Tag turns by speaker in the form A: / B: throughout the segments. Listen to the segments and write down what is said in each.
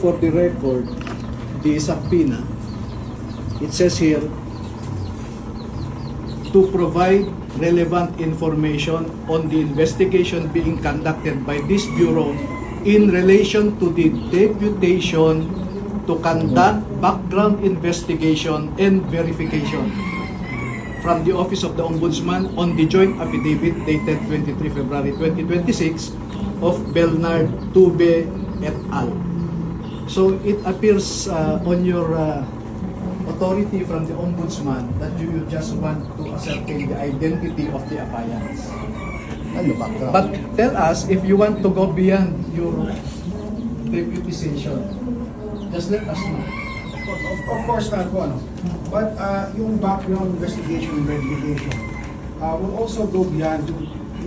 A: for the record the subpoena. It says here, to provide relevant information on the investigation being conducted by this Bureau in relation to the deputation to conduct background investigation and verification from the Office of the Ombudsman on the joint affidavit dated 23 February 2026 of Bernard Tube et al. So it appears on your authority from the Ombudsman that you just want to ascertain the identity of the appliance. But tell us if you want to go beyond your deputization. Just let us know.
B: Of course not po, ano. But yung background investigation and verification will also go beyond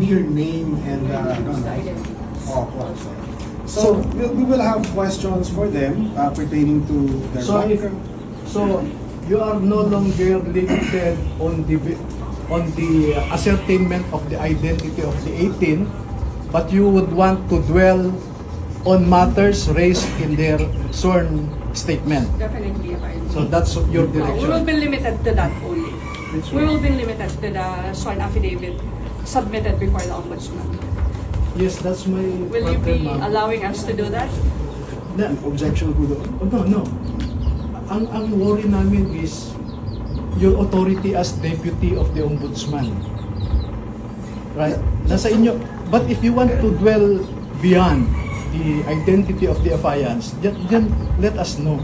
B: mere name and so we will have questions for them pertaining to their background.
A: So you are no longer limited on the ascertainment of the identity of the 18, but you would want to dwell on matters raised in their sworn statement.
C: Definitely,
A: So that's your
C: we will
A: direction.
C: be limited to that only. We will be limited to the sworn affidavit submitted before the Ombudsman.
A: Yes, that's my
C: Will you be
A: ma'am.
C: allowing us to do that?
B: Objection po doon.
A: No. Ang worry namin is your authority as deputy of the Ombudsman. Right? Nasa inyo. But if you want to dwell beyond the identity of the affiance, then let us know.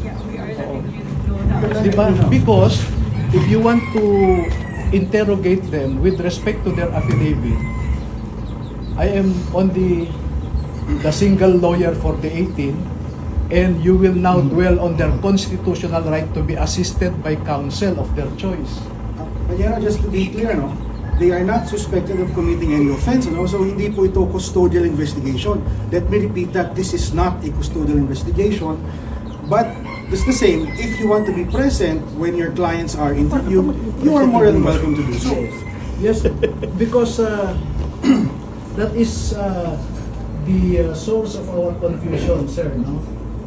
C: Yeah, we are letting you know now.
A: Diba? Because if you want to interrogate them with respect to their affidavit, I am on the single lawyer for the 18, and you will now dwell on their constitutional right to be assisted by counsel of their choice.
B: But just to be clear, no, they are not suspected of committing any offense, no? So hindi po ito custodial investigation. Let me repeat that this is not a custodial investigation, but it's the same. If you want to be present when your clients are interviewed, you are more than welcome to do so.
A: Yes, because that is the source of our confusion, sir, no?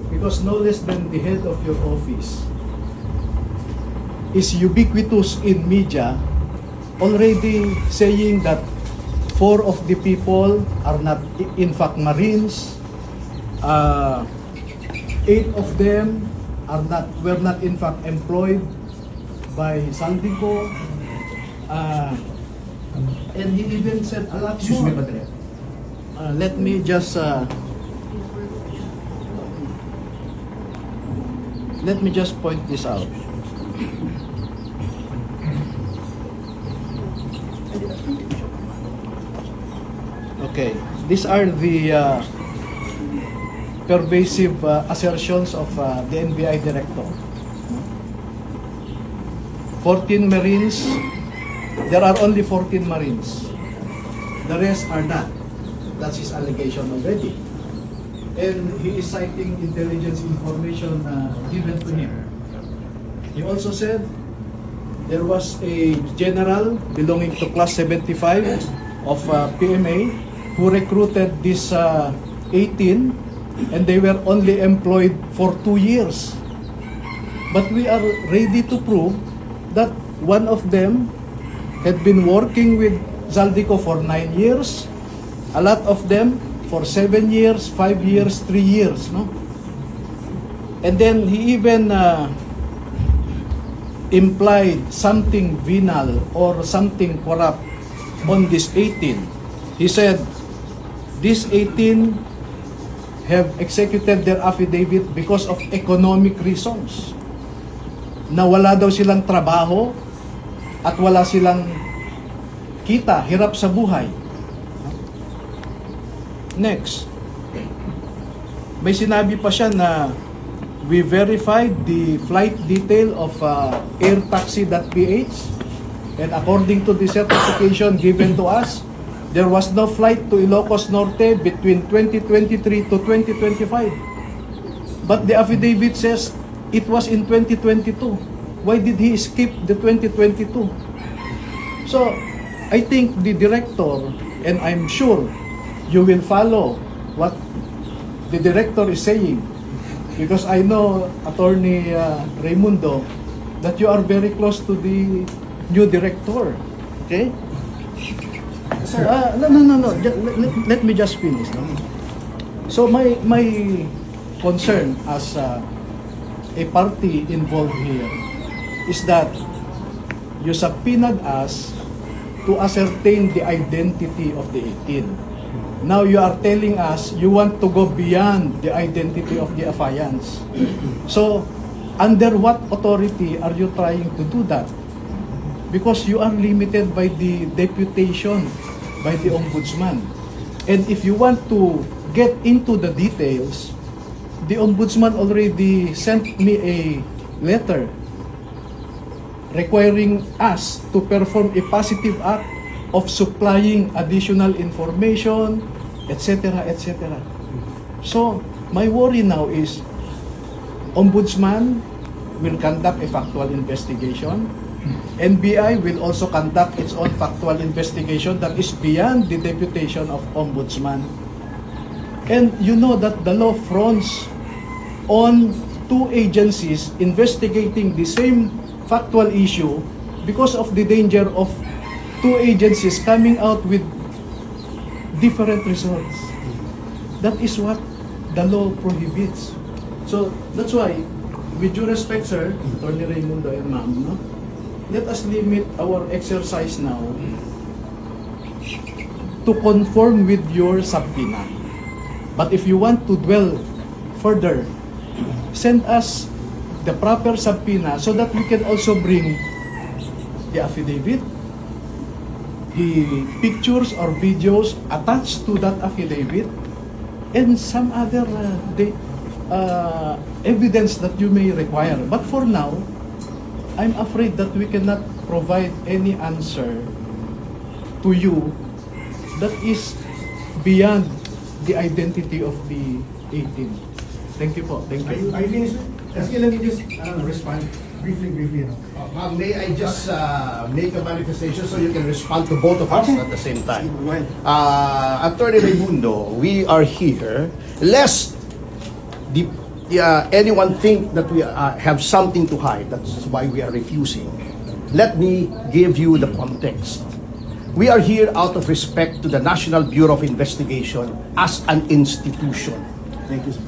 A: Because no less than the head of your office is ubiquitous in media, already saying that 4 of the people are not in fact Marines, 8 of them were not in fact employed by Saldico, and he even said a lot more. Let me just point this out. Okay, these are the pervasive assertions of the NBI director. 14 Marines, there are only 14 Marines. The rest are not. That's his allegation already. And he is citing intelligence information given to him. He also said there was a general belonging to class 75 of PMA who recruited this 18, and they were only employed for 2 years. But we are ready to prove that one of them had been working with Zaldico for 9 years, a lot of them for 7 years, 5 years, 3 years, no? And then he even implied something venal or something corrupt on this 18. He said, these 18 have executed their affidavit because of economic reasons. Na wala daw silang trabaho at wala silang kita, hirap sa buhay. Next, may sinabi pa siya na we verified the flight detail of airtaxi.ph, and according to the certification given to us, there was no flight to Ilocos Norte between 2023 to 2025. But the affidavit says it was in 2022. Why did he skip the 2022? So, I think the director, and I'm sure you will follow what the director is saying. Because I know, Attorney Raimundo, that you are very close to the new director. Okay?
B: Sir,
A: No. Let me just finish. No? So my concern as a party involved here is that you subpoenaed us to ascertain the identity of the 18. Now you are telling us you want to go beyond the identity of the affiants. So, under what authority are you trying to do that? Because you are limited by the deputation by the Ombudsman. And if you want to get into the details, the Ombudsman already sent me a letter requiring us to perform a positive act of supplying additional information, etc., etc. So, my worry now is, Ombudsman will conduct a factual investigation. NBI will also conduct its own factual investigation that is beyond the deputation of Ombudsman. And you know that the law fronts on two agencies investigating the same factual issue because of the danger of two agencies coming out with different results. That is what the law prohibits. So that's why, with due respect, sir, Attorney Raimundo and ma'am, no? Let us limit our exercise now to conform with your subpoena. But if you want to dwell further, send us the proper subpoena so that we can also bring the affidavit, the pictures or videos attached to that affidavit, and some other evidence that you may require. But for now, I'm afraid that we cannot provide any answer to you that is beyond the identity of the 18. Thank you po. Thank
B: are
A: you.
B: you finished? Kasi let me just respond briefly.
D: Ma'am, may I just make a manifestation so you can respond to both of us
B: Okay.
D: at the same time?
B: Go ahead.
D: Attorney Raimundo, we are here lest anyone think that we have something to hide. That's why we are refusing. Let me give you the context. We are here out of respect to the National Bureau of Investigation as an institution.
B: Thank you, sir.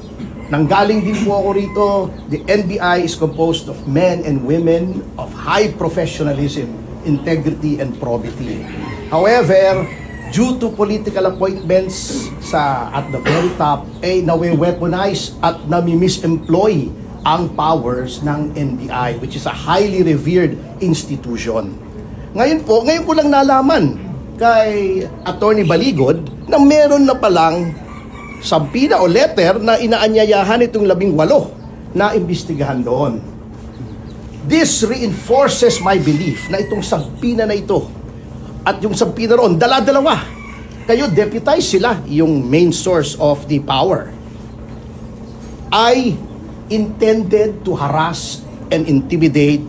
D: Nanggaling din po ako rito, the NBI is composed of men and women of high professionalism, integrity, and probity. However, due to political appointments at the very top, nawe-weaponize at nami-misemploy ang powers ng NBI, which is a highly revered institution. Ngayon ko lang nalaman kay Attorney Baligod na meron na palang subpoena o letter na inaanyayahan itong 18 na imbestigahan doon. This reinforces my belief na itong subpoena na ito at yung subpoena roon, dala-dalawa. Kayo, deputize sila, yung main source of the power. I intended to harass and intimidate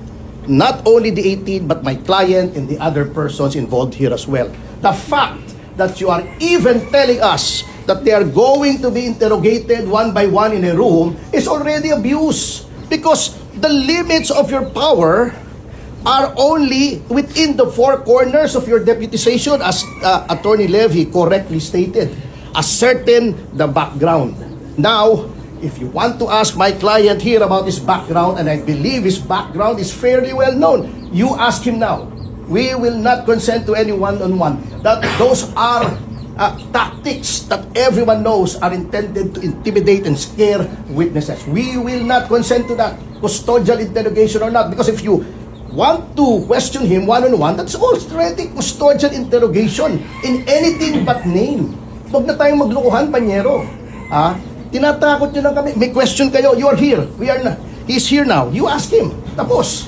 D: not only the 18 but my client and the other persons involved here as well. The fact that you are even telling us that they are going to be interrogated one by one in a room is already abuse, because the limits of your power are only within the four corners of your deputization, as Attorney Levy correctly stated, ascertain the background. Now, if you want to ask my client here about his background, and I believe his background is fairly well known, you ask him now. We will not consent to any one-on-one. That those are tactics that everyone knows are intended to intimidate and scare witnesses. We will not consent to that, custodial interrogation or not, because if you want to question him one-on-one, that's already custodial interrogation in anything but name. Huwag na tayong maglukuhan, Panyero. Tinatakot nyo lang kami. May question kayo, you are here. We are not. He's here now. You ask him. Tapos.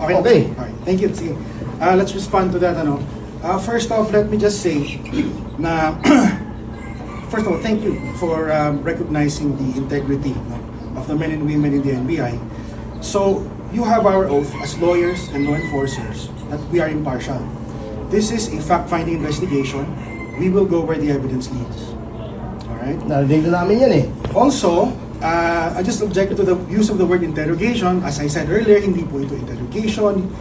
D: Okay.
B: Thank you. Sige. Let's respond to that. First off, let me just say na first of all, thank you for recognizing the integrity of the men and women in the NBI. So, you have our oath as lawyers and law enforcers that we are impartial. This is a fact-finding investigation. We will go where the evidence leads. Alright? Right?
D: Narinig na namin yan eh.
B: Also, I just object to the use of the word interrogation. As I said earlier, hindi po ito interrogation.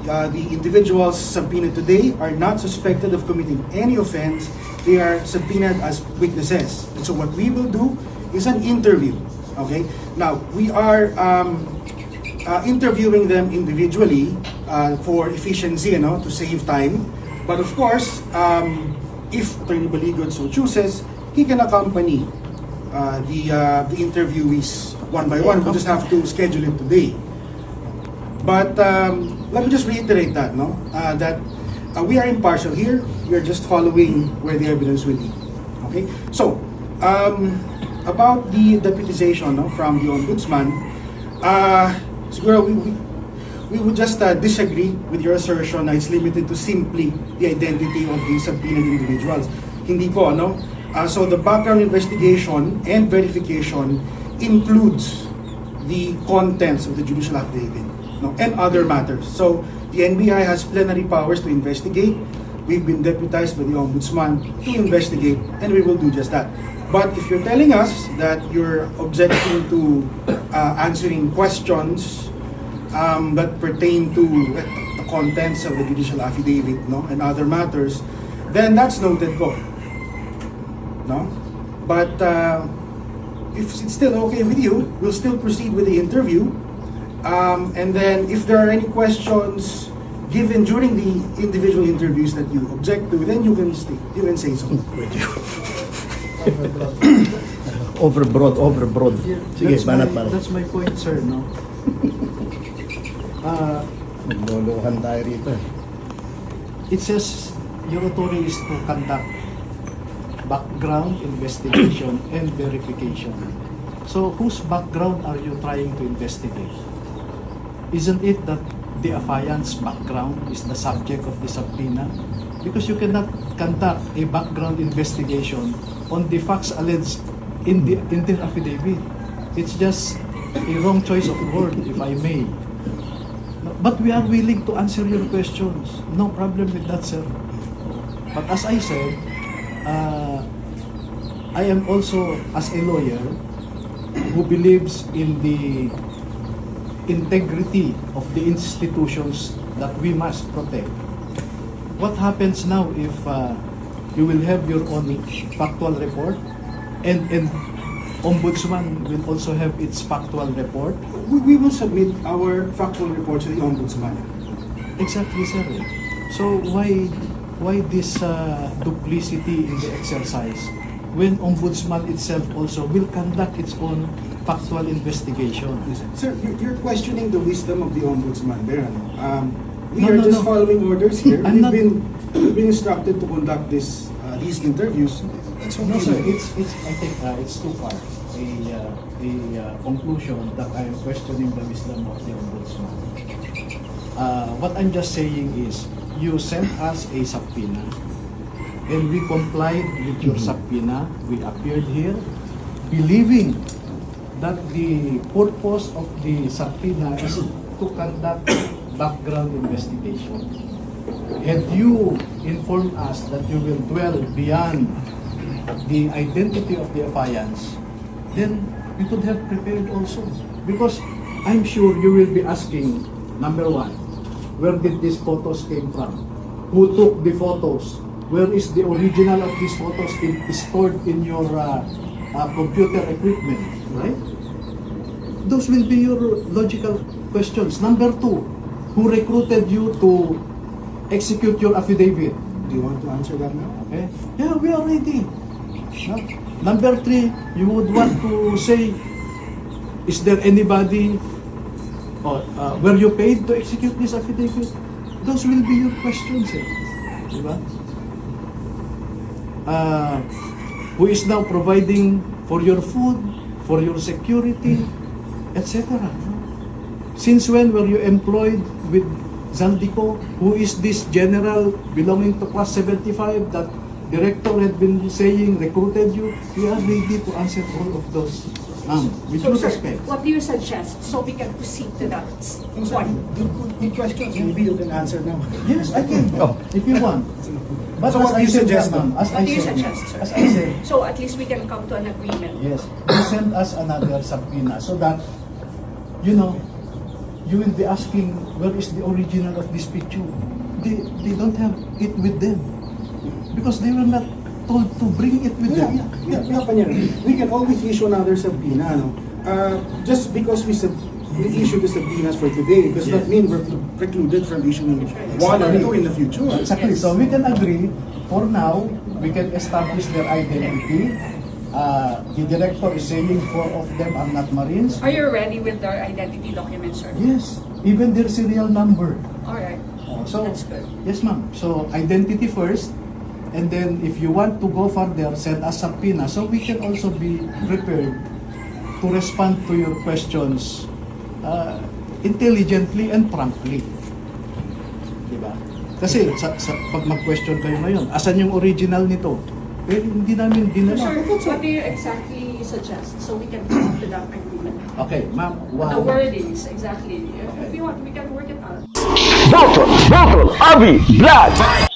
B: The individuals subpoenaed today are not suspected of committing any offense. They are subpoenaed as witnesses. And so what we will do is an interview. Okay? Now, we are interviewing them individually for efficiency, to save time. But of course, if Attorney Baligon so chooses, he can accompany the interviewees one by one. We just have to schedule it today. But let me just reiterate that, that we are impartial here. We are just following where the evidence will lead. Okay. So about the deputization from the ombudsman, siguro we would just disagree with your assertion na it's limited to simply the identity of the subpoenaed individuals. Hindi po, so the background investigation and verification includes the contents of the judicial affidavit, and other matters. So the NBI has plenary powers to investigate. We've been deputized by the Ombudsman to investigate, and we will do just that. But if you're telling us that you're objecting to answering questions that pertain to the contents of the judicial affidavit, and other matters, then that's noted po. But if it's still okay with you, we'll still proceed with the interview. And then if there are any questions given during the individual interviews that you object to, then you can say so.
D: Overbroad. Sige, banat.
A: That's my point, sir,
D: Magluluhan tayo rito.
A: It says your authority is to conduct background investigation and verification. So whose background are you trying to investigate? Isn't it that the affiant's background is the subject of the subpoena? Because you cannot conduct a background investigation on the facts alleged in the affidavit. It's just a wrong choice of word, if I may. But we are willing to answer your questions. No problem with that, sir. But as I said, I am also, as a lawyer, who believes in the integrity of the institutions that we must protect. What happens now if you will have your own factual report and Ombudsman will also have its factual report?
B: We will submit our factual report to the Ombudsman.
A: Exactly, sir. So why this duplicity in the exercise when Ombudsman itself also will conduct its own factual investigation?
B: Sir, you're questioning the wisdom of the Ombudsman there. We
A: No,
B: are
A: no,
B: just
A: no.
B: following orders here.
A: I'm not-
B: We've been instructed to conduct these interviews. That's what
A: No,
B: we
A: sir.
B: do.
A: I think it's too far. A conclusion that I am questioning the wisdom of the Ombudsman. What I'm just saying is, you sent us a subpoena, and we complied with your subpoena. We appeared here, believing that the purpose of the subpoena is to conduct background investigation. Had you informed us that you will dwell beyond the identity of the affiants, then we could have prepared also. Because I'm sure you will be asking, number one, where did these photos came from? Who took the photos? Where is the original of these photos stored in your computer equipment, right? Those will be your logical questions. Number two, who recruited you to execute your affidavit?
B: Do you want to answer that now?
A: Okay? Yeah, we are ready. No? Number three, you would want to say, is there anybody, were you paid to execute this affidavit? Those will be your questions. Diba? Who is now providing for your food, for your security, etc. Since when were you employed with Zaldico? Who is this general belonging to class 75 that director had been saying recruited you? We are ready to answer all of those Ma'am, with
C: So,
A: due
C: sir,
A: respect.
C: what do you suggest so we can proceed to that
B: Yung sa
C: point?
B: good questions, maybe you can answer now.
A: Yes, I can.
D: Oh.
A: If you want. But
B: So
A: as
B: what
A: I
B: do you
A: said,
B: suggest,
A: ma'am, as
C: What
A: I
C: do you
A: said,
C: suggest, sir?
A: as I said,
C: So at least we can come to an agreement.
A: yes, they send us another subpoena so that, you know, you will be asking, where is the original of this picture? They don't have it with them. Because they were not told to bring it with them.
B: We can always issue another subpoena. No? Just because we issue the subpoenas for today does not
A: Yes.
B: mean we're precluded from issuing one or two in the future.
A: Exactly. So we can agree, for now, we can establish their identity. The director is saying 4 of them are not Marines.
C: Are you ready with their identity documents, sir?
A: Yes, even their serial number.
C: All right.
A: So,
C: That's good.
A: yes ma'am. So, identity first, and then if you want to go further, send us subpoena so we can also be prepared to respond to your questions intelligently and promptly. Diba? Kasi pag mag-question kayo ngayon, asan yung original nito? Eh, hindi namin dinala.
C: Sir, what do you exactly suggest so we can come to that agreement?
A: Okay, ma'am.
C: The
A: Wow.
C: wordings, exactly. If you want, we can work it out.
E: Bottle, Avi, Blood.